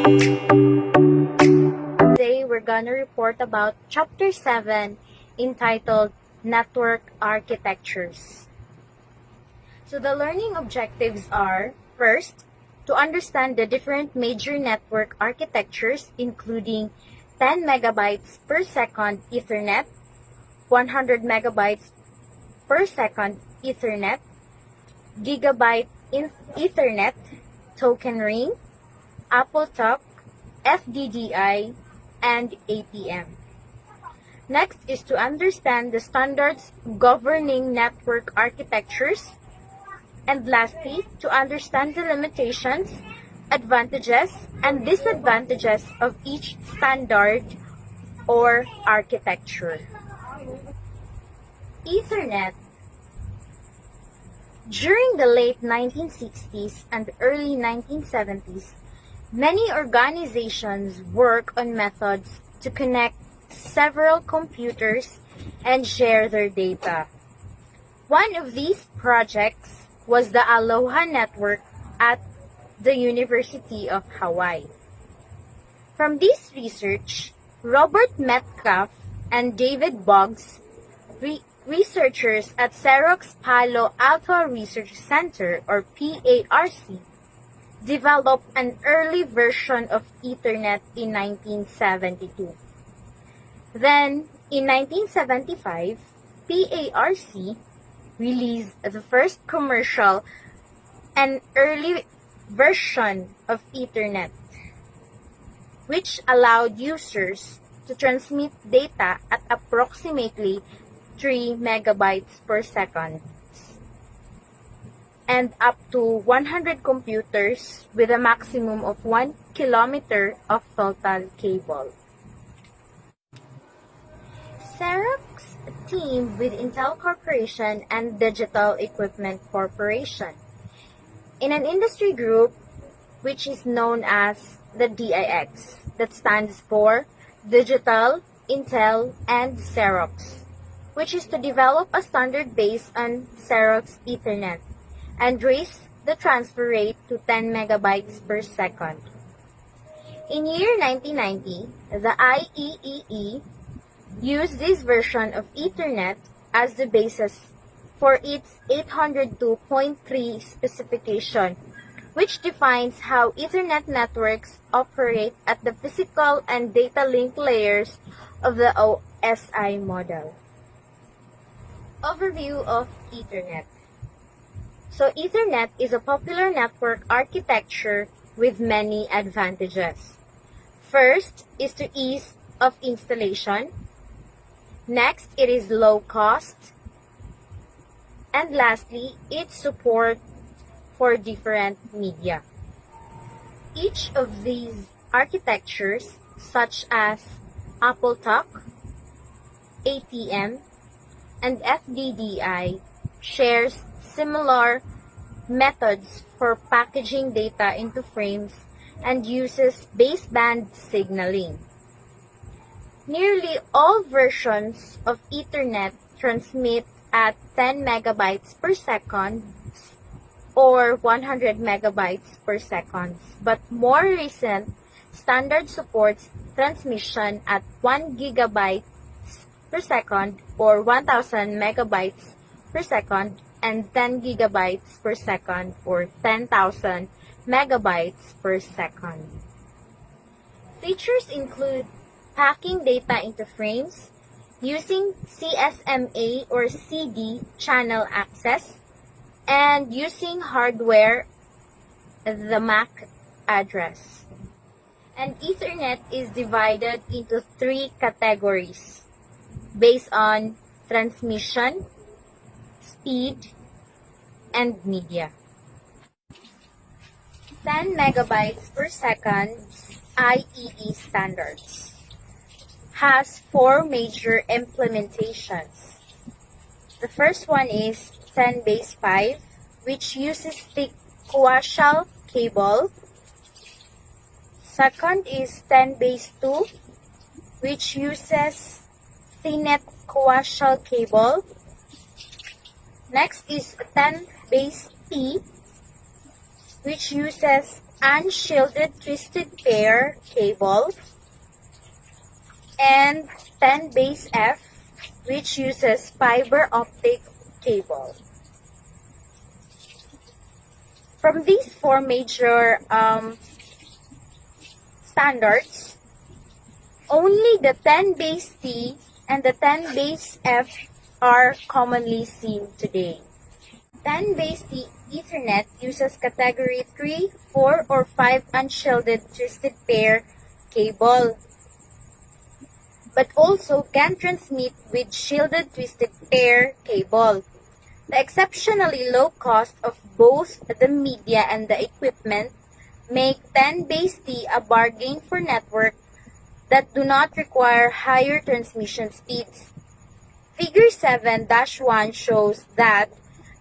Today we're gonna report about Chapter 7 entitled Network Architectures. So the learning objectives are, first, to understand the different major network architectures including 10 megabytes per second Ethernet, 100 megabytes per second Ethernet, Gigabit Ethernet, Token Ring, AppleTalk, FDDI, and ATM. Next is to understand the standards governing network architectures. And lastly, to understand the limitations, advantages, and disadvantages of each standard or architecture. Ethernet. During the late 1960s and early 1970s, many organizations work on methods to connect several computers and share their data. One of these projects was the Aloha Network at the University of Hawaii. From this research, Robert Metcalf and David Boggs, researchers at Xerox Palo Alto Research Center, or PARC, developed an early version of Ethernet in 1972. Then, in 1975, PARC released the first commercial and early version of Ethernet, which allowed users to transmit data at approximately 3 megabytes per second and up to 100 computers with a maximum of 1 kilometer of total cable. Xerox teamed with Intel Corporation and Digital Equipment Corporation in an industry group which is known as the DIX, that stands for Digital, Intel, and Xerox, which is to develop a standard based on Xerox Ethernet and raise the transfer rate to 10 megabytes per second. In year 1990, the IEEE used this version of Ethernet as the basis for its 802.3 specification, which defines how Ethernet networks operate at the physical and data link layers of the OSI model. Overview of Ethernet. So Ethernet is a popular network architecture with many advantages. First is the ease of installation. Next, it is low cost. And lastly, its support for different media. Each of these architectures, such as AppleTalk, ATM, and FDDI, shares similar methods for packaging data into frames and uses baseband signaling. Nearly all versions of Ethernet transmit at 10 megabytes per second or 100 megabytes per second, but more recent standard supports transmission at 1 gigabyte per second or 1000 megabytes per second and 10 gigabytes per second or 10,000 megabytes per second. Features include packing data into frames, using CSMA or CD channel access, and using hardware, the MAC address. And Ethernet is divided into 3 categories based on transmission, speed, and media. 10 megabytes per second IEEE standards has 4 major implementations. The first one is 10 base 5, which uses thick coaxial cable. Second is 10 base 2, which uses thinnet coaxial cable. Next is 10 base T, which uses unshielded twisted pair cable, and 10 base F, which uses fiber optic cable. From these four major standards, only the 10 base T and the 10 base F are commonly seen today. 10 base T Ethernet uses category 3, 4, or 5 unshielded twisted pair cable, but also can transmit with shielded twisted pair cable. The exceptionally low cost of both the media and the equipment make 10 base T a bargain for networks that do not require higher transmission speeds. Figure 7-1 shows that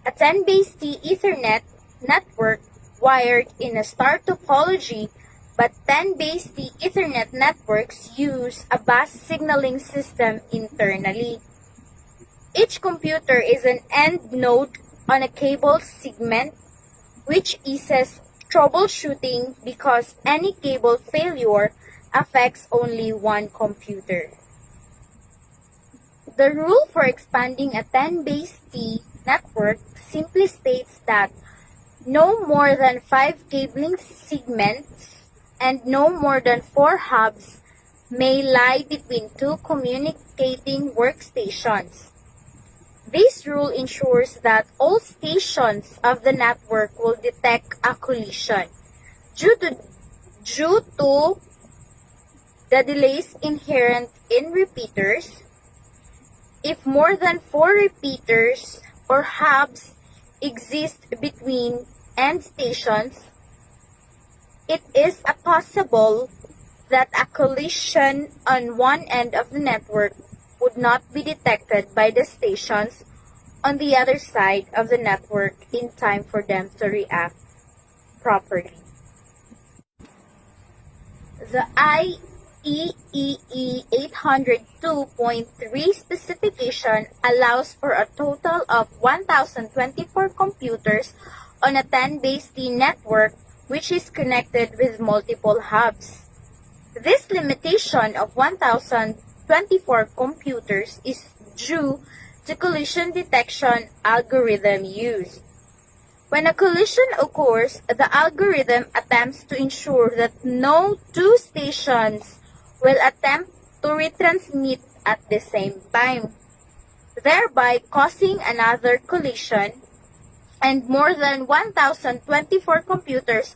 a 10 base T Ethernet network wired in a star topology, but 10 base T Ethernet networks use a bus signaling system internally. Each computer is an end node on a cable segment, which eases troubleshooting because any cable failure affects only one computer. The rule for expanding a 10 base T network simply states that no more than 5 cabling segments and no more than 4 hubs may lie between two communicating workstations. This rule ensures that all stations of the network will detect a collision. Due to the delays inherent in repeaters, if more than 4 repeaters or hubs exist between end stations, it is possible that a collision on one end of the network would not be detected by the stations on the other side of the network in time for them to react properly. The IEEE 802.3 specification allows for a total of 1,024 computers on a 10 base T network which is connected with multiple hubs. This limitation of 1,024 computers is due to collision detection algorithm used. When a collision occurs, the algorithm attempts to ensure that no two stations will attempt to retransmit at the same time, thereby causing another collision, and more than 1,024 computers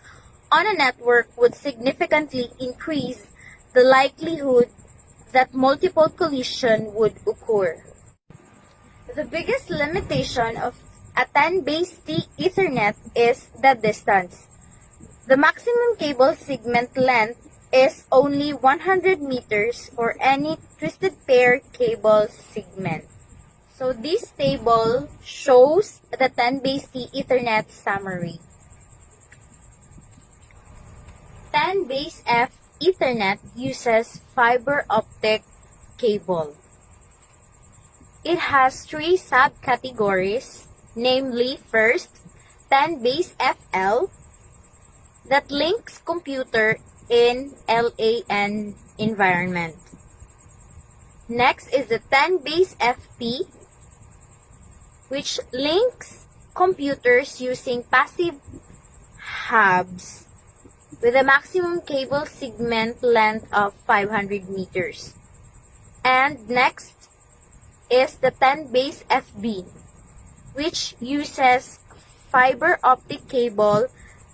on a network would significantly increase the likelihood that multiple collisions would occur. The biggest limitation of a 10 base T Ethernet is the distance. The maximum cable segment length is only 100 meters for any twisted pair cable segment. So this table shows the 10 base T Ethernet summary. 10 base F Ethernet uses fiber optic cable. It has 3 subcategories, namely first, 10 base FL that links computer in LAN environment. Next is the 10 base FP, which links computers using passive hubs with a maximum cable segment length of 500 meters. And next is the 10 base FB, which uses fiber optic cable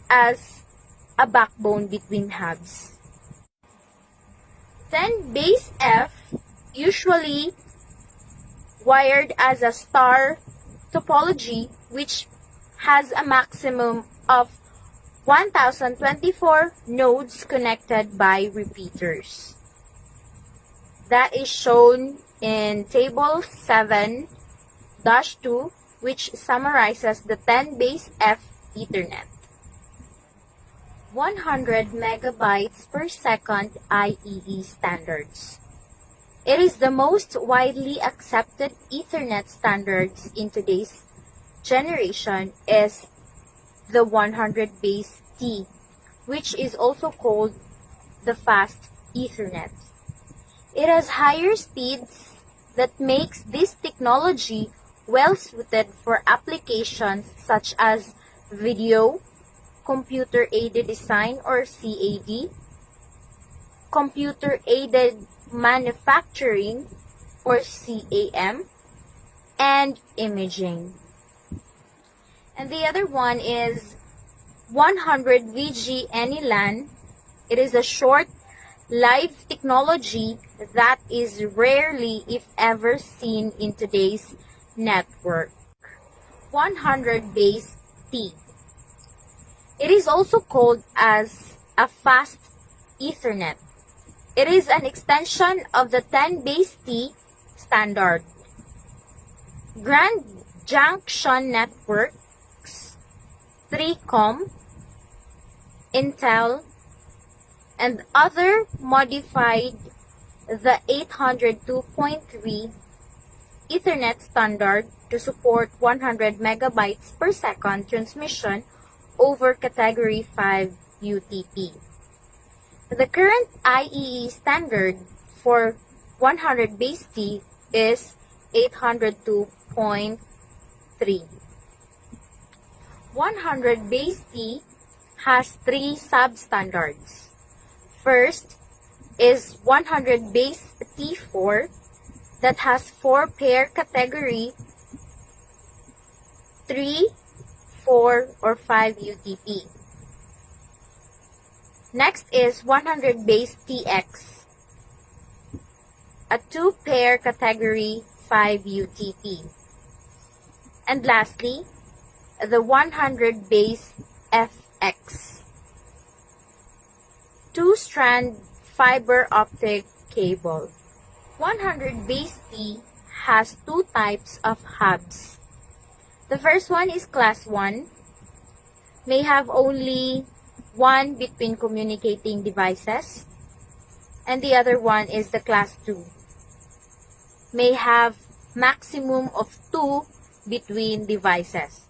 as a backbone between hubs. 10 base F usually wired as a star topology, which has a maximum of 1,024 nodes connected by repeaters. That is shown in table 7-2, which summarizes the 10 base F Ethernet. 100 megabytes per second IEEE standards. It is the most widely accepted Ethernet standards in today's generation is the 100 base T, which is also called the fast Ethernet. It has higher speeds that makes this technology well suited for applications such as video, computer-aided design or CAD, computer-aided manufacturing or CAM, and imaging. And the other one is 100 VG AnyLAN. It is a short live technology that is rarely, if ever, seen in today's network. 100 base T. It is also called as a fast Ethernet. It is an extension of the 10 base T standard. Grand Junction Networks, 3Com, Intel, and other modified the 802.3 Ethernet standard to support 100 megabytes per second transmission over Category 5 UTP. The current IEEE standard for 100 base T is 802.3. 100 base T has three substandards. First is 100 base T4 that has 4 pair category 3, 4, or 5 UTP. Next is 100 base TX, a 2 pair category 5 UTP. And lastly, the 100 base FX, 2-strand fiber optic cable. 100 base T has 2 types of hubs. The first one is class 1, may have only one between communicating devices, and the other one is the class 2, may have maximum of 2 between devices.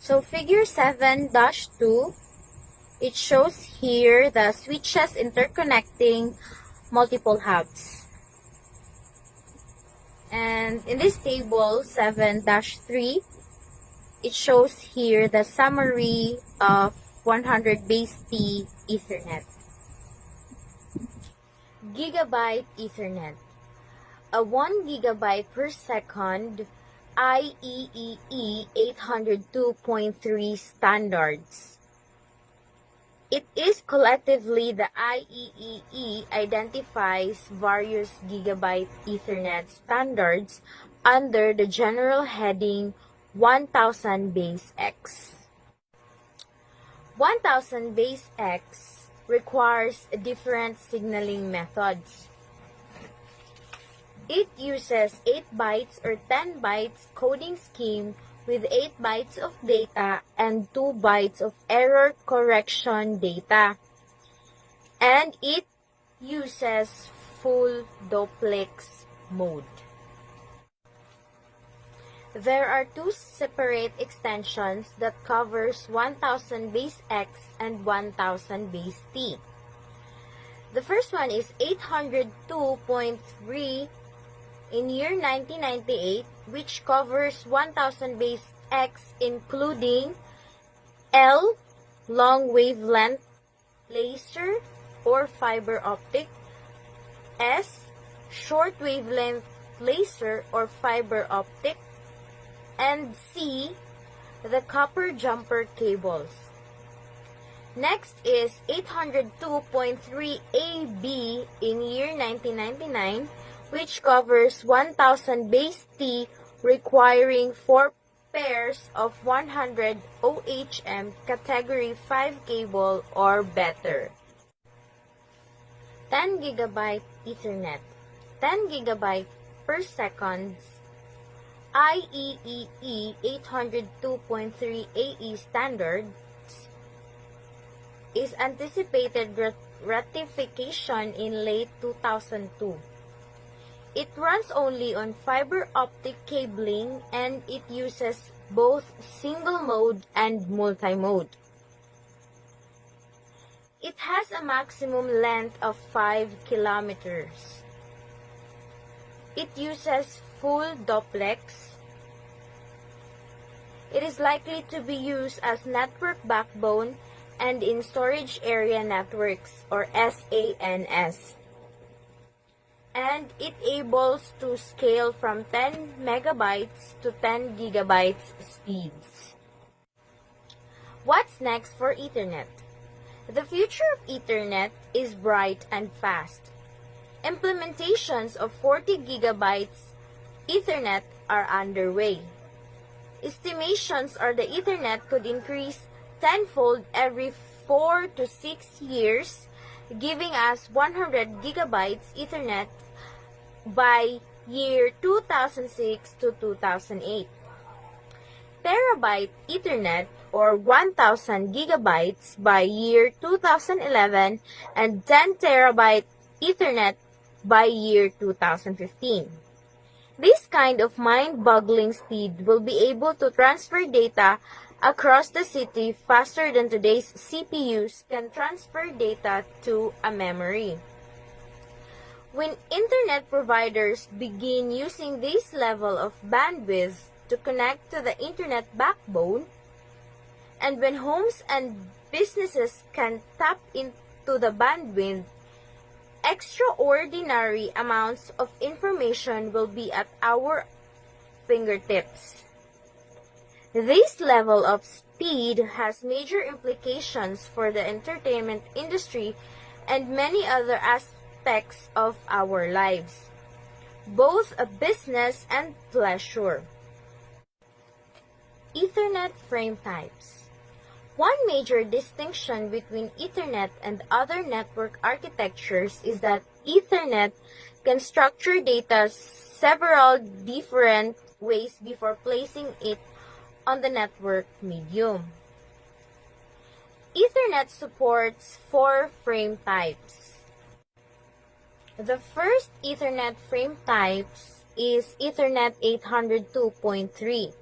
So figure 7-2, it shows here the switches interconnecting multiple hubs. And in this table 7-3, it shows here the summary of 100 base T Ethernet. Gigabyte Ethernet. A 1 gigabyte per second IEEE 802.3 standards. It is collectively the IEEE identifies various gigabyte Ethernet standards under the general heading 1000 base X. 1000 base X requires different signaling methods. It uses 8 bytes or 10 bytes coding scheme with 8 bytes of data and 2 bytes of error correction data. And it uses full duplex mode. There are 2 separate extensions that covers 1000 base X and 1000 base T. The first one is 802.3 in year 1998, which covers 1000 base X including L, long wavelength laser or fiber optic, S, short wavelength laser or fiber optic, and C, the copper jumper cables. Next is 802.3AB in year 1999, which covers 1000 base T requiring 4 pairs of 100 OHM Category 5 cable or better. 10 GB Ethernet. 10 GB per second IEEE 802.3 AE standards is anticipated ratification in late 2002. It runs only on fiber optic cabling and it uses both single mode and multi-mode. It has a maximum length of 5 kilometers. It uses full duplex. It is likely to be used as network backbone and in storage area networks or SANs. And it enables to scale from 10 megabytes to 10 gigabytes speeds. What's next for Ethernet? The future of Ethernet is bright and fast. Implementations of 40 gigabytes Ethernet are underway. Estimations are the Ethernet could increase tenfold every 4 to 6 years, giving us 100 gigabytes Ethernet by year 2006 to 2008. Terabyte Ethernet or 1000 gigabytes by year 2011 and 10 terabyte Ethernet by year 2015. This kind of mind-boggling speed will be able to transfer data across the city faster than today's CPUs can transfer data to a memory. When internet providers begin using this level of bandwidth to connect to the internet backbone, and when homes and businesses can tap into the bandwidth, extraordinary amounts of information will be at our fingertips. This level of speed has major implications for the entertainment industry and many other aspects of our lives, both a business and pleasure. Ethernet frame types. One major distinction between Ethernet and other network architectures is that Ethernet can structure data several different ways before placing it on the network medium. Ethernet supports 4 frame types. The first Ethernet frame types is Ethernet 802.3.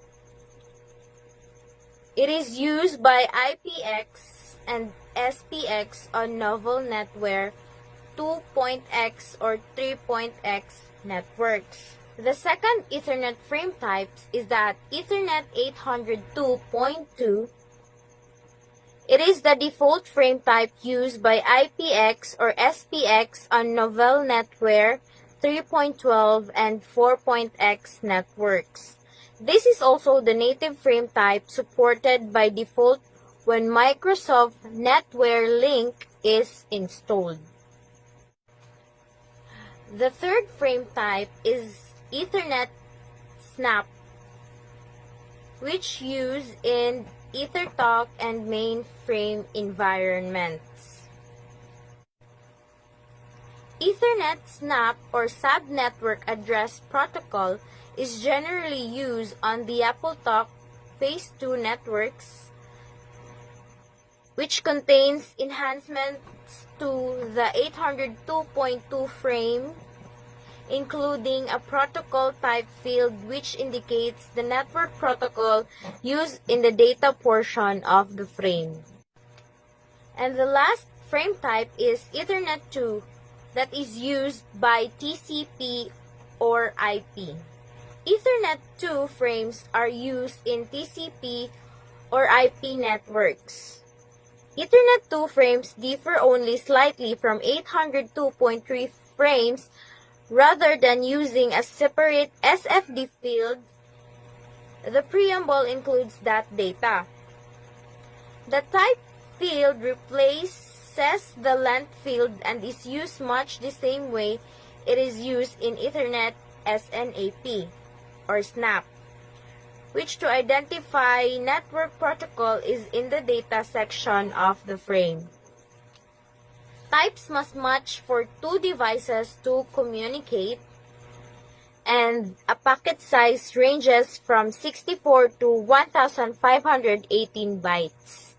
It is used by IPX and SPX on novel netware 2.x or 3.x networks. The second Ethernet frame types is that Ethernet 802.2. It is the default frame type used by IPX or SPX on novel netware 3.12 and 4.x networks. This is also the native frame type supported by default when Microsoft NetWare Link is installed. The third frame type is Ethernet SNAP, which used in EtherTalk and mainframe environments. Ethernet SNAP or Sub-Network Address Protocol is generally used on the AppleTalk Phase 2 networks, which contains enhancements to the 802.2 frame, including a protocol type field which indicates the network protocol used in the data portion of the frame. And the last frame type is Ethernet 2 that is used by TCP or IP. Ethernet 2 frames are used in TCP or IP networks. Ethernet 2 frames differ only slightly from 802.3 frames. Rather than using a separate SFD field, the preamble includes that data. The type field replaces the length field and is used much the same way it is used in Ethernet SNAP or SNAP, which to identify network protocol is in the data section of the frame. Types must match for 2 devices to communicate, and a packet size ranges from 64 to 1518 bytes.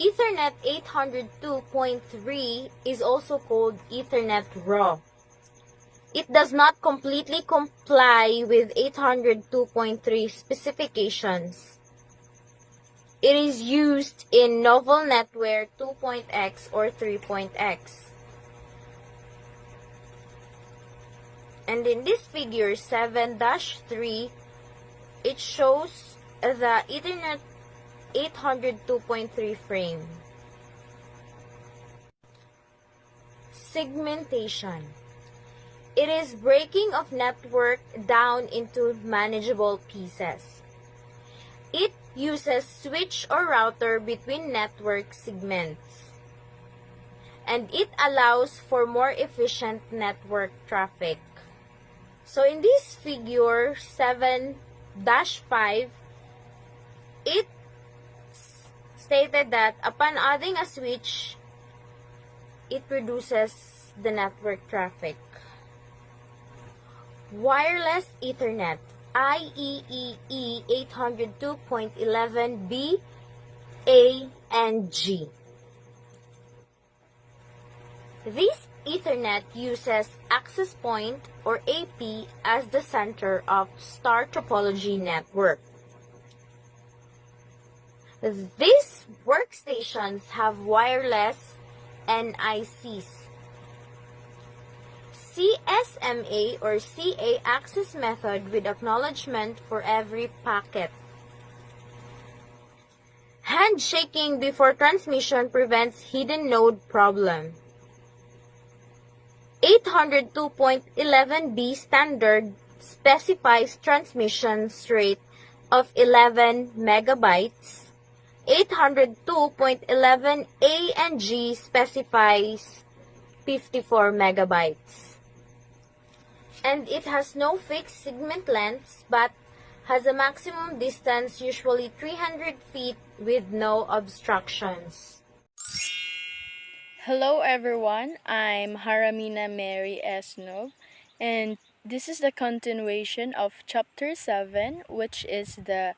Ethernet 802.3 is also called Ethernet Raw. It does not completely comply with 802.3 specifications. It is used in novel netware 2.x or 3.x. And in this figure 7-3, it shows the Ethernet 802.3 frame. Segmentation. It is breaking of network down into manageable pieces. It uses switch or router between network segments. And it allows for more efficient network traffic. So in this figure 7-5, it stated that upon adding a switch, it reduces the network traffic. Wireless Ethernet IEEE 802.11b, A, and G. This Ethernet uses access point or AP as the center of star topology network. These workstations have wireless NICs. CSMA or CA access method with acknowledgement for every packet. Handshaking before transmission prevents hidden node problem. 802.11b standard specifies transmission rate of 11 megabytes. 802.11a and G specifies 54 megabytes. And it has no fixed segment lengths but has a maximum distance, usually 300 feet, with no obstructions. Hello everyone, I'm Haramina Mary Esno, and this is the continuation of Chapter 7, which is the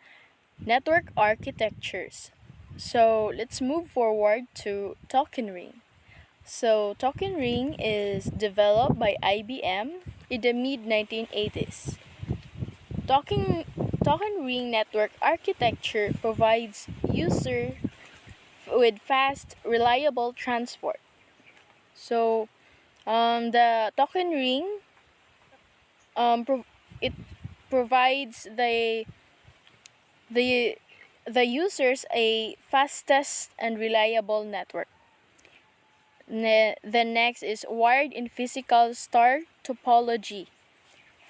network architectures. So let's move forward to Token Ring. So Token Ring is developed by IBM in the mid-1980s. Token Ring network architecture provides user with fast, reliable transport. So the Token Ring it provides the users a fastest and reliable network. The next is wired in physical star topology.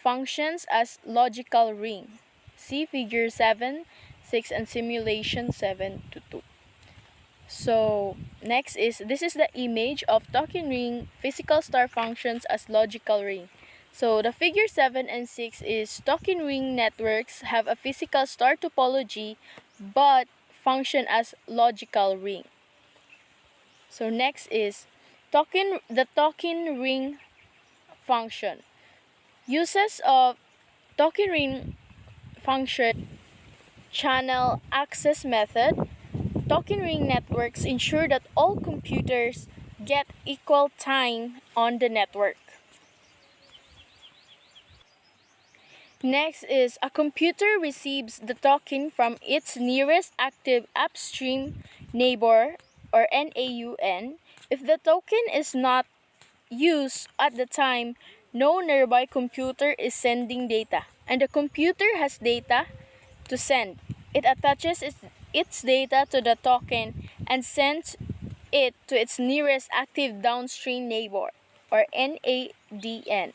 Functions as logical ring. See figure 7, 6 and simulation 7-2. So next is this is the image of Token Ring physical star functions as logical ring. So the figure 7 and 6 is Token Ring networks have a physical star topology but function as logical ring. So next is the Token Ring function. Uses of Token Ring function channel access method. Token Ring networks ensure that all computers get equal time on the network. Next is a computer receives the token from its nearest active upstream neighbor or NAUN. If the token is not used at the time, no nearby computer is sending data, and the computer has data to send. It attaches its data to the token and sends it to its nearest active downstream neighbor or NADN.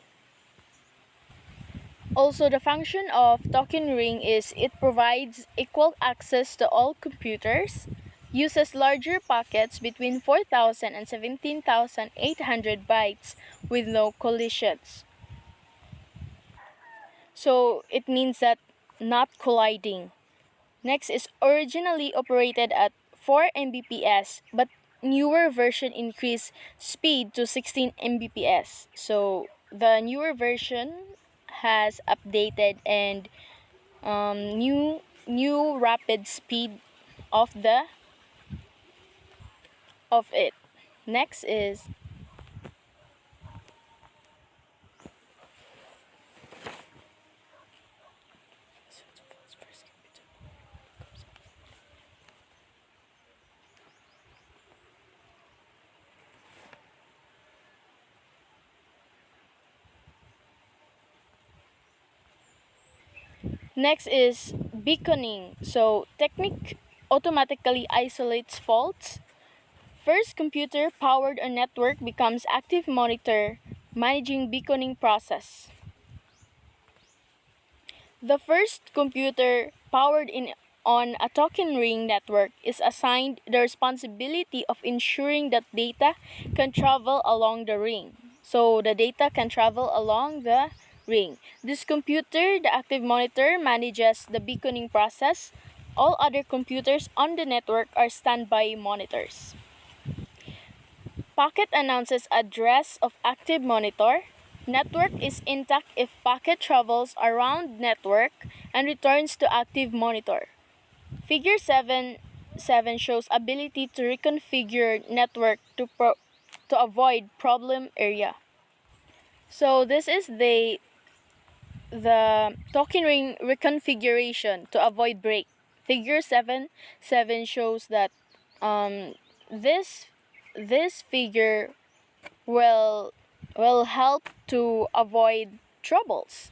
Also, the function of Token Ring is it provides equal access to all computers, uses larger packets between 4,000 and 17,800 bytes with no collisions. So it means that not colliding. Next is originally operated at 4 Mbps, but newer version increased speed to 16 Mbps. So the newer version has updated and new rapid speed of it. Next is Next is beaconing. So technique automatically isolates faults. First computer powered on network becomes active monitor managing beaconing process. The first computer powered in on a token ring network is assigned the responsibility of ensuring that data can travel along the ring. So the data can travel along the ring. This computer, the active monitor, manages the beaconing process. All other computers on the network are standby monitors. Packet announces address of active monitor. Network is intact if packet travels around network and returns to active monitor. Figure 7 shows ability to reconfigure network to avoid problem area. So this is the token ring reconfiguration to avoid break. Figure 7 shows that um, this this figure will help to avoid troubles.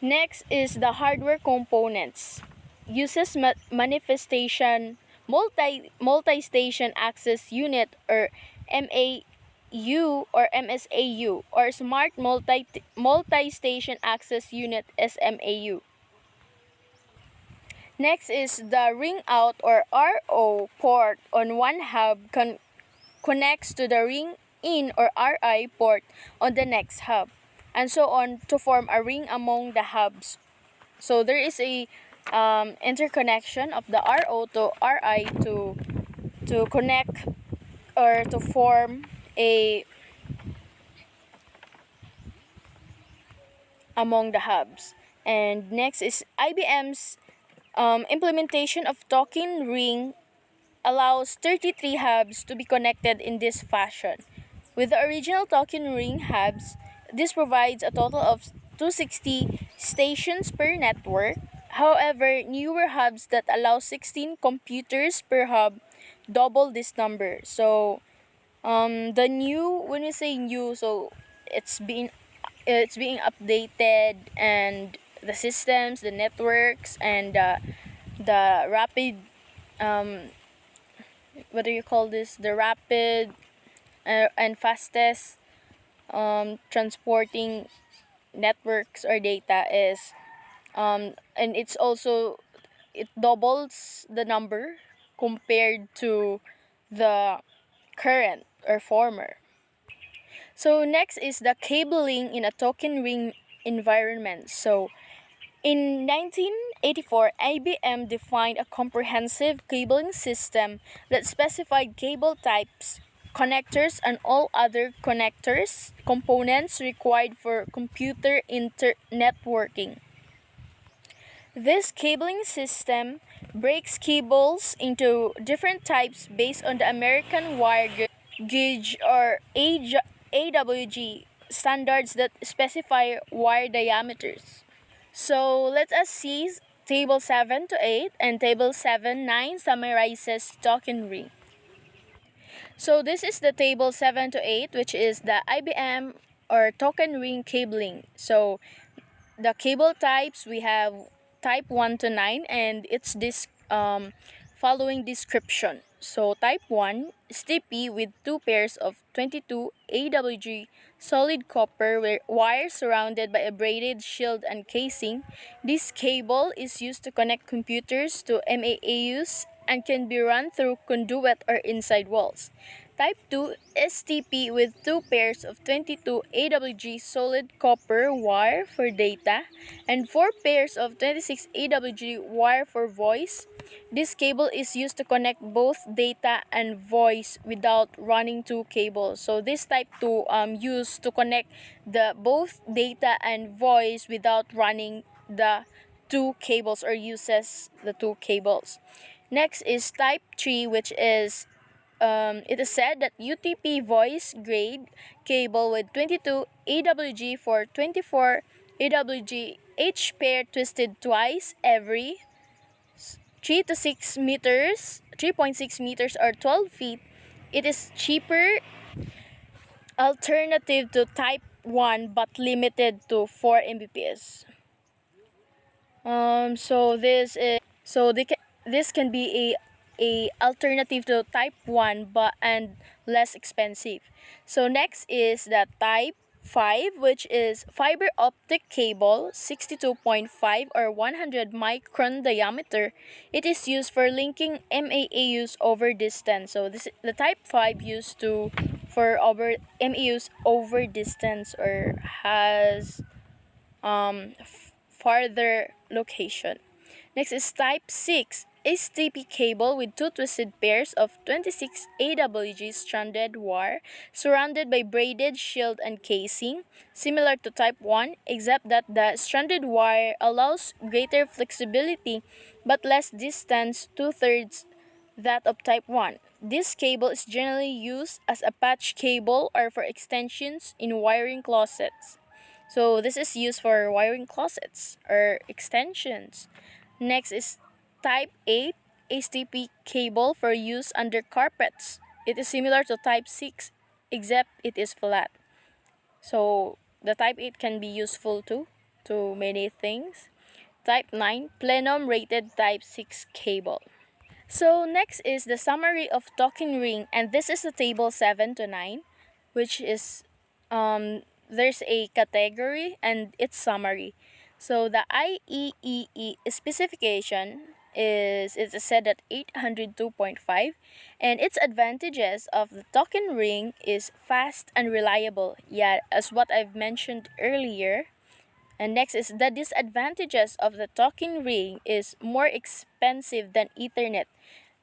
Next is the hardware components. Uses manifestation multi-station access unit or MAU or MSAU or smart multi-station access unit SMAU. Next is the ring out or RO port on one hub connects to the ring in or RI port on the next hub, and so on to form a ring among the hubs. So there is a interconnection of the RO to RI to connect or to form a among the hubs. And next is IBM's implementation of token ring allows 33 hubs to be connected in this fashion. With the original token ring hubs, this provides a total of 260 stations per network. However, newer hubs that allow 16 computers per hub double this number. So, the new when we say new, so it's being it's being updated, and the systems, the networks, and the rapid what do you call this? The rapid and fastest transporting networks or data is and it's also it doubles the number compared to the current or former. So next is the cabling in a token ring environment. So in 1984, IBM defined a comprehensive cabling system that specified cable types, connectors, and all other connectors components required for computer networking. This cabling system breaks cables into different types based on the American Wire Gauge or AWG standards that specify wire diameters. So let us see Table 7 to 8 and Table 7-9 summarizes token ring. So this is the Table 7 to 8, which is the IBM or token ring cabling. So the cable types, we have type 1 to 9 and it's this following description. So type 1 is TP with two pairs of 22 AWG solid copper wire surrounded by a braided shield and casing. This cable is used to connect computers to MAAUs and can be run through conduit or inside walls. Type 2 STP with two pairs of 22 AWG solid copper wire for data and four pairs of 26 AWG wire for voice. This cable is used to connect both data and voice without running two cables. So this type 2 used to connect the both data and voice without running the two cables or uses the two cables. Next is type 3, which is it is said that UTP voice grade cable with 22 AWG for 24 AWG, each pair twisted twice every 3.6 meters or 12 feet. It is cheaper alternative to type 1 but limited to 4 Mbps. This can be a alternative to type 1 but and less expensive. So next is the type 5, which is fiber optic cable 62.5 or 100 micron diameter. It is used for linking MAAUs over distance. So this the type 5 used to for over MAUs over distance or has farther location. Next is type 6, STP cable with two twisted pairs of 26 AWG stranded wire surrounded by braided shield and casing, similar to type 1, except that the stranded wire allows greater flexibility but less distance, two-thirds that of type 1. This cable is generally used as a patch cable or for extensions in wiring closets. So this is used for wiring closets or extensions. Next is type 8 HTP cable for use under carpets. It is similar to type 6 except it is flat. So the type 8 can be useful too to many things. Type 9 plenum rated type 6 cable. So next is the summary of talking ring, and this is the table 7 to 9, which is there's a category and its summary. So the IEEE specification is it is said at 802.5, and its advantages of the token ring is fast and reliable. Yeah, as what I've mentioned earlier. And next is the disadvantages of the talking ring is more expensive than Ethernet,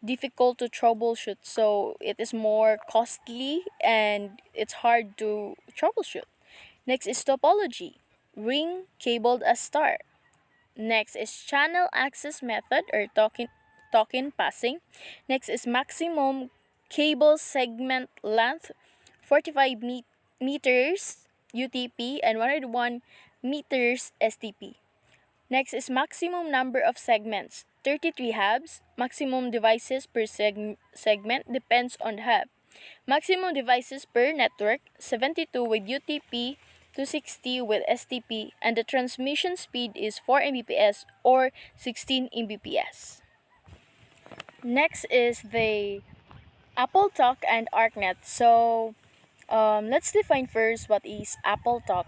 difficult to troubleshoot. So it is more costly and it's hard to troubleshoot. Next is topology, ring cabled as star. Next is channel access method or token passing. Next is maximum cable segment length 45 meters UTP and 101 meters STP. Next is maximum number of segments 33 hubs. Maximum devices per segment depends on hub. Maximum devices per network 72 with UTP, 260 with STP, and the transmission speed is 4 Mbps or 16 Mbps. Next is the AppleTalk and ArcNet. So let's define first what is AppleTalk.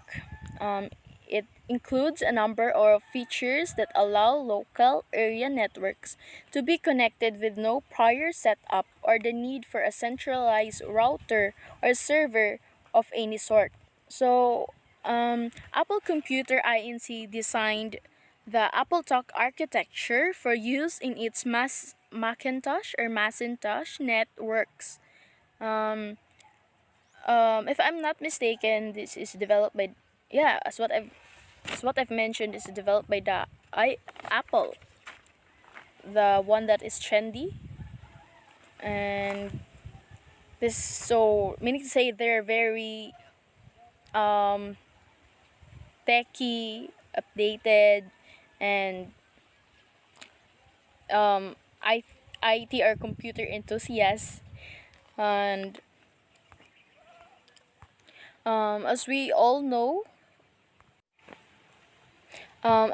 It includes a number of features that allow local area networks to be connected with no prior setup or the need for a centralized router or server of any sort. So, Apple Computer Inc. designed the AppleTalk architecture for use in its Macintosh networks. Um, if I'm not mistaken, this is developed by as what I've mentioned is developed by the Apple, the one that is trendy, and this so meaning to say they're very um, techy, updated, and um, I, IT or computer enthusiasts, and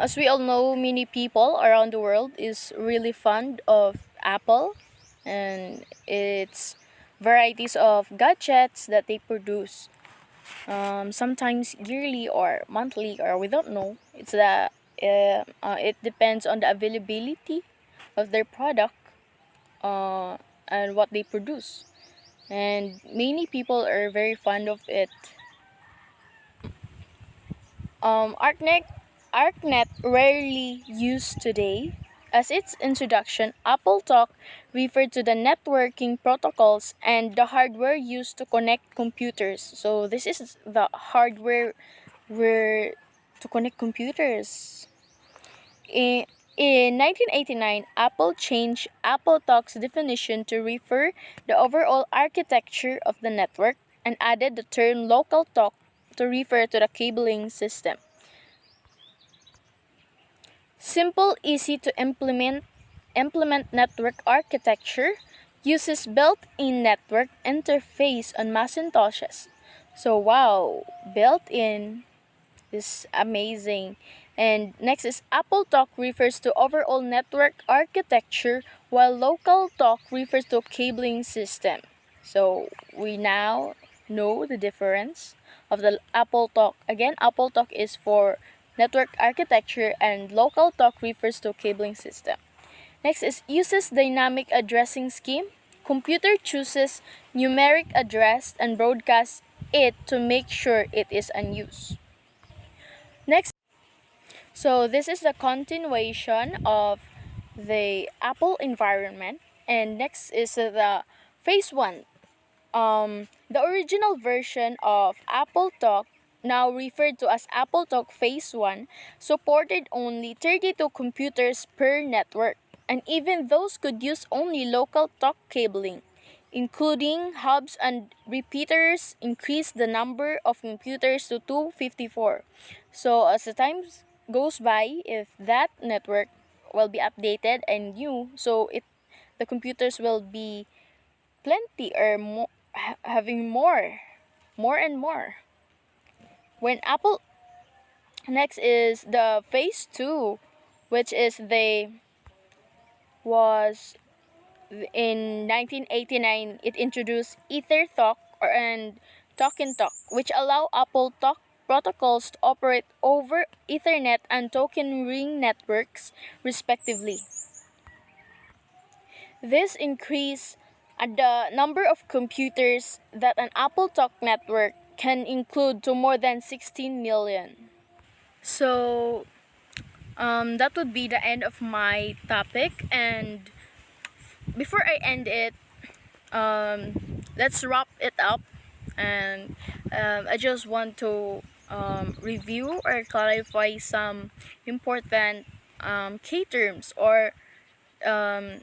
as we all know, many people around the world is really fond of Apple and its varieties of gadgets that they produce. Sometimes yearly or monthly, or we don't know. It depends on the availability of their product and what they produce. And many people are very fond of it. ArcNet rarely used today. As its introduction, AppleTalk referred to the networking protocols and the hardware used to connect computers. So this is the hardware where to connect computers. In 1989, Apple changed AppleTalk's definition to refer the overall architecture of the network and added the term local talk to refer to the cabling system. Simple, easy to implement network architecture uses built-in network interface on Macintoshes. So wow, built-in is amazing. And next is AppleTalk refers to overall network architecture, while LocalTalk refers to cabling system. So we now know the difference of the AppleTalk. Again, AppleTalk is for network architecture and LocalTalk refers to cabling system. Next is uses dynamic addressing scheme. Computer chooses numeric address and broadcasts it to make sure it is unused. Next, so this is the continuation of the Apple environment, and next is the phase 1. The original version of AppleTalk, now referred to as AppleTalk Phase 1, supported only 32 computers per network, and even those could use only local talk cabling. Including hubs and repeaters increased the number of computers to 254. So as the time goes by, if that network will be updated and new, so the computers will be plenty or having more and more. When Apple next is the phase 2, which is they was in 1989 it introduced EtherTalk and Token Talk, which allow Apple Talk protocols to operate over Ethernet and token ring networks respectively. This increased the number of computers that an Apple Talk network can include to more than 16 million. So that would be the end of my topic. And before I end it, let's wrap it up. And I just want to review or clarify some important key terms or um,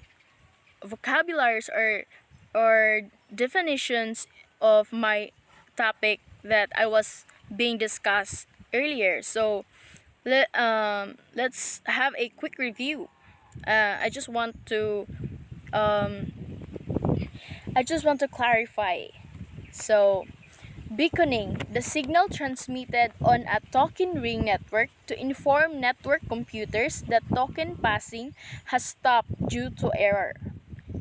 vocabularies or definitions of my topic that I was being discussed earlier. So let's have a quick review. I just want to um, clarify. So beaconing, the signal transmitted on a token ring network to inform network computers that token passing has stopped due to error.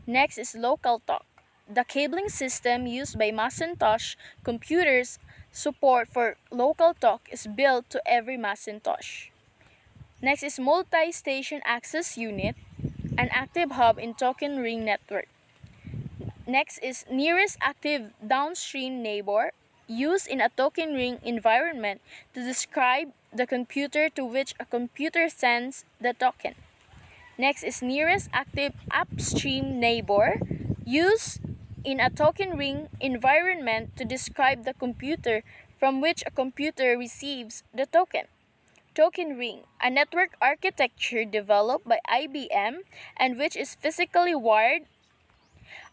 Next is local talk. The cabling system used by Macintosh computers support for local talk is built to every Macintosh. Next is multi-station access unit, an active hub in token ring network. Next is nearest active downstream neighbor, used in a token ring environment to describe the computer to which a computer sends the token. Next is nearest active upstream neighbor, used in a token ring environment to describe the computer from which a computer receives the token. Token ring, a network architecture developed by IBM and which is physically wired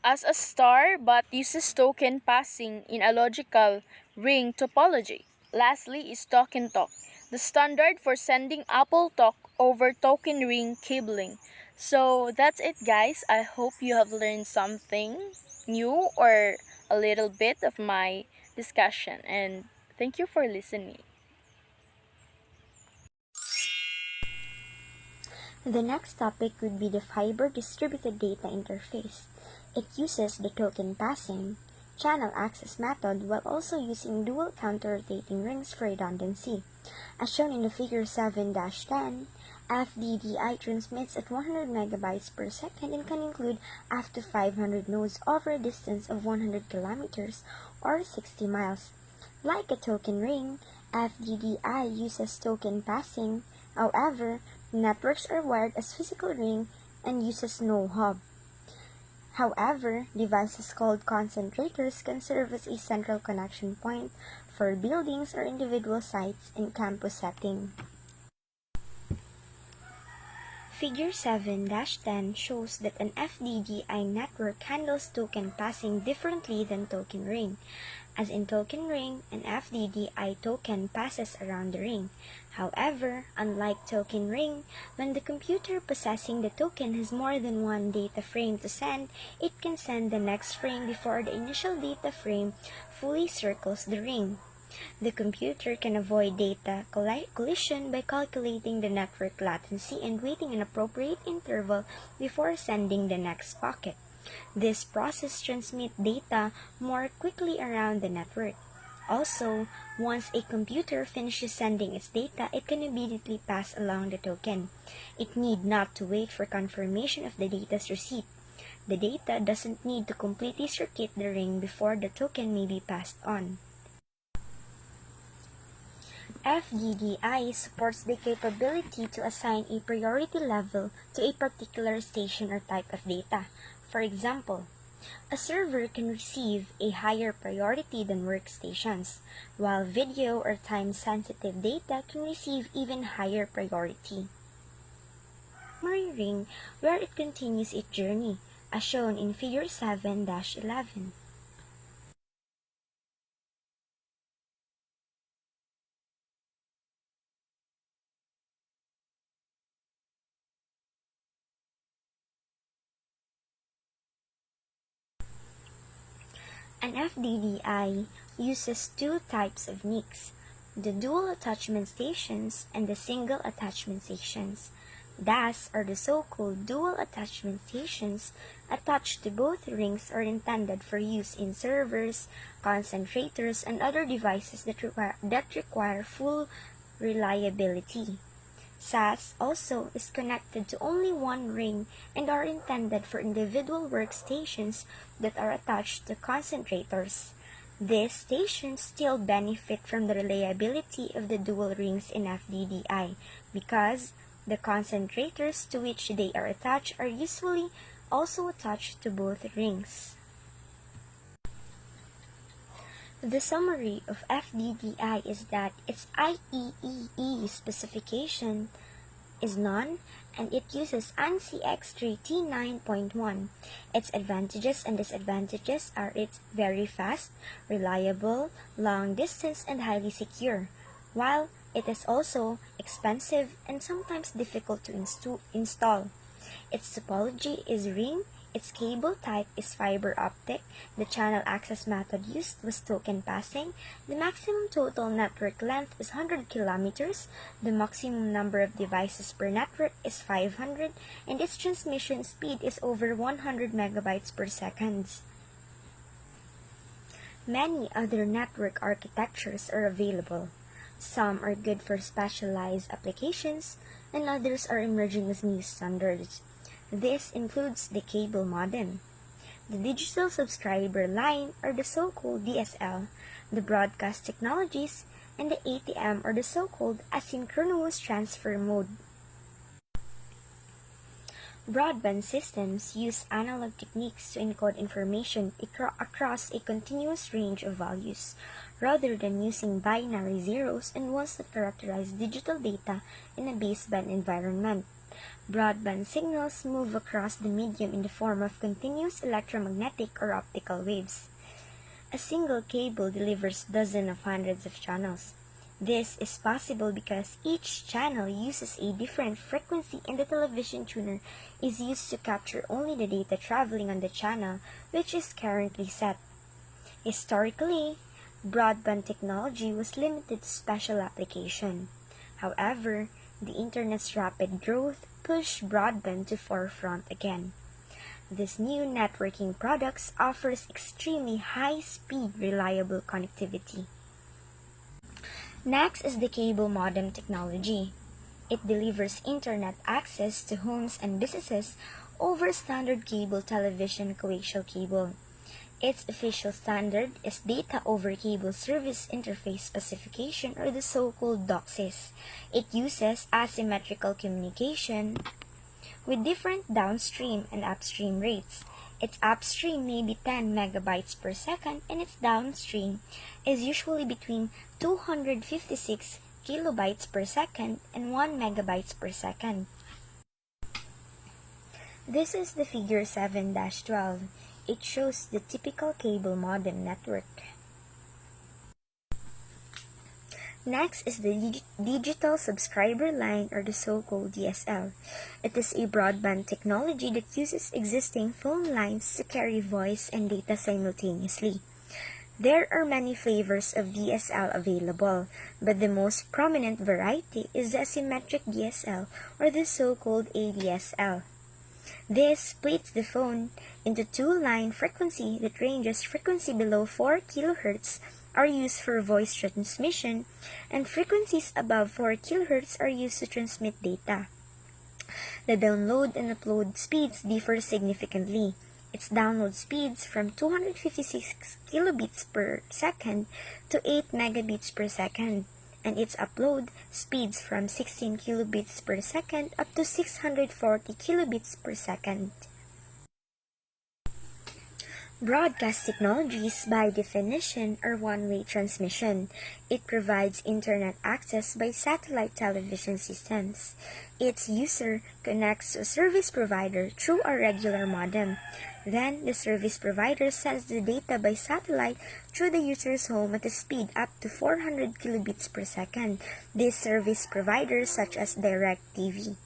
as a star but uses token passing in a logical ring topology. Lastly is Token Talk, the standard for sending Apple Talk over token ring cabling. So that's it, guys. I hope you have learned something new or a little bit of my discussion, and thank you for listening. The next topic would be the Fiber Distributed Data Interface. It uses the token passing channel access method while also using dual counter-rotating rings for redundancy. As shown in the figure 7-10, FDDI transmits at 100 megabytes per second and can include up to 500 nodes over a distance of 100 kilometers or 60 miles. Like a token ring, FDDI uses token passing. However, networks are wired as physical ring and uses no hub. However, devices called concentrators can serve as a central connection point for buildings or individual sites in campus setting. Figure 7-10 shows that an FDDI network handles token passing differently than token ring. As in token ring, an FDDI token passes around the ring. However, unlike token ring, when the computer possessing the token has more than one data frame to send, it can send the next frame before the initial data frame fully circles the ring. The computer can avoid data collision by calculating the network latency and waiting an appropriate interval before sending the next packet. This process transmits data more quickly around the network. Also, once a computer finishes sending its data, it can immediately pass along the token. It need not to wait for confirmation of the data's receipt. The data doesn't need to completely circuit the ring before the token may be passed on. FDDI supports the capability to assign a priority level to a particular station or type of data. For example, a server can receive a higher priority than workstations, while video or time-sensitive data can receive even higher priority. Memory ring, where it continues its journey, as shown in Figure 7-11. An FDDI uses two types of NICs, the dual attachment stations and the single attachment stations. DAS, are the so-called dual attachment stations, attached to both rings, are intended for use in servers, concentrators, and other devices that require full reliability. SAS also is connected to only one ring and are intended for individual workstations that are attached to concentrators. These stations still benefit from the reliability of the dual rings in FDDI because the concentrators to which they are attached are usually also attached to both rings. The summary of FDDI is that its IEEE specification is none, and it uses ANSI X3 T9.1. Its advantages and disadvantages are it's very fast, reliable, long distance, and highly secure, while it is also expensive and sometimes difficult to install. Its topology is ring. Its cable type is fiber optic. The channel access method used was token passing. The maximum total network length is 100 kilometers. The maximum number of devices per network is 500, and its transmission speed is over 100 megabytes per second. Many other network architectures are available. Some are good for specialized applications, and others are emerging as new standards. This includes the cable modem, the digital subscriber line, or the so-called DSL, the broadcast technologies, and the ATM, or the so-called asynchronous transfer mode. Broadband systems use analog techniques to encode information across a continuous range of values, rather than using binary zeros and ones that characterize digital data in a baseband environment. Broadband signals move across the medium in the form of continuous electromagnetic or optical waves. A single cable delivers dozens of hundreds of channels. This is possible because each channel uses a different frequency, and the television tuner is used to capture only the data traveling on the channel, which is currently set. Historically, broadband technology was limited to special application. However, the Internet's rapid growth pushed broadband to forefront again. This new networking products offers extremely high-speed, reliable connectivity. Next is the cable modem technology. It delivers internet access to homes and businesses over standard cable television coaxial cable. Its official standard is Data over Cable Service Interface Specification, or the so-called DOCSIS. It uses asymmetrical communication with different downstream and upstream rates. Its upstream may be 10 megabytes per second, and its downstream is usually between 256 kilobytes per second and 1 megabytes per second. This is the figure 7-12. It shows the typical cable modem network. Next is the digital subscriber line, or the so-called DSL. It is a broadband technology that uses existing phone lines to carry voice and data simultaneously. There are many flavors of DSL available, but the most prominent variety is the asymmetric DSL or the so-called ADSL. This splits the phone into two-line frequency that ranges frequency below 4 kHz are used for voice transmission, and frequencies above 4 kHz are used to transmit data. The download and upload speeds differ significantly. Its download speeds from 256 kilobits per second to 8 megabits per second, and its upload speeds from 16 kilobits per second up to 640 kilobits per second. Broadcast technologies, by definition, are one-way transmission. It provides internet access by satellite television systems. Its user connects to a service provider through a regular modem. Then, the service provider sends the data by satellite through the user's home at a speed up to 400 kilobits per second. These service providers such as DirecTV.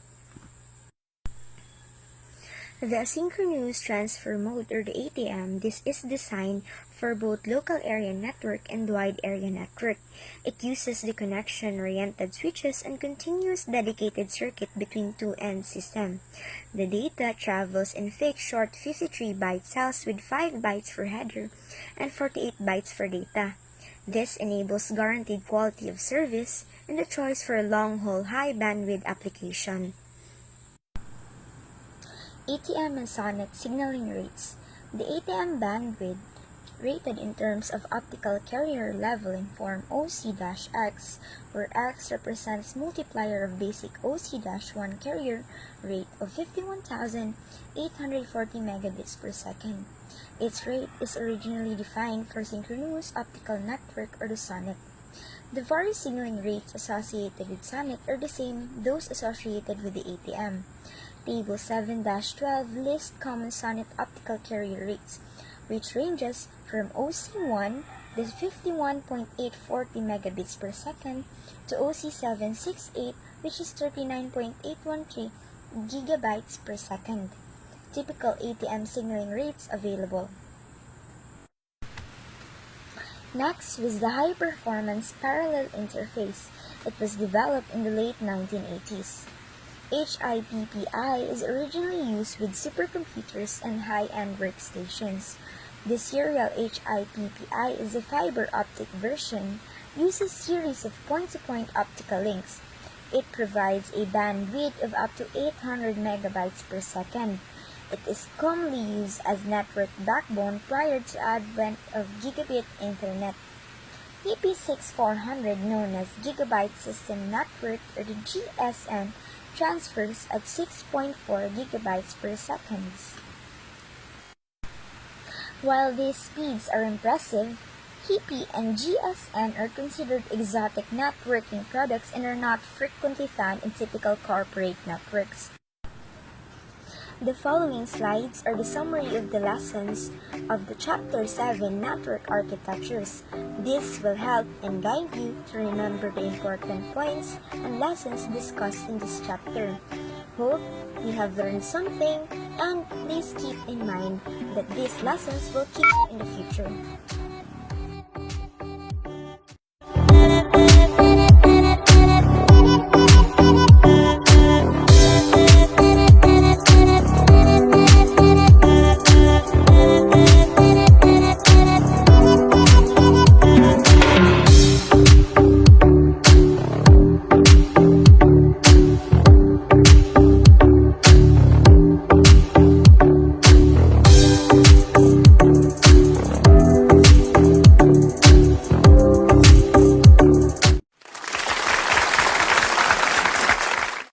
The asynchronous transfer mode, or the ATM, this is designed for both local area network and wide area network. It uses the connection-oriented switches and continuous dedicated circuit between two end systems. The data travels in fixed short 53-byte cells with 5 bytes for header and 48 bytes for data. This enables guaranteed quality of service and the choice for a long-haul high-bandwidth application. ATM and SONET signaling rates. The ATM bandwidth, rated in terms of optical carrier level in form OC-X, where X represents multiplier of basic OC-1 carrier rate of 51,840 megabits per second. Its rate is originally defined for synchronous optical network, or the SONET. The various signaling rates associated with SONET are the same those associated with the ATM. Table 7-12 lists common SONET optical carrier rates, which ranges from OC1, the 51.840 megabits per second, to OC768, which is 39.813 gigabytes per second. Typical ATM signaling rates available. Next was the high-performance parallel interface. It was developed in the late 1980s. HIPPI is originally used with supercomputers and high-end workstations. The serial HIPPI is a fiber optic version, uses series of point-to-point optical links. It provides a bandwidth of up to 800 megabytes per second. It is commonly used as network backbone prior to advent of gigabit internet. EP6400, known as Gigabyte System Network, or the GSN, transfers at 6.4 gigabytes per second. While these speeds are impressive, HP and GSN are considered exotic networking products and are not frequently found in typical corporate networks. The following slides are the summary of the lessons of the Chapter 7 Network Architectures. This will help and guide you to remember the important points and lessons discussed in this chapter. Hope you have learned something, and please keep in mind that these lessons will keep you in the future.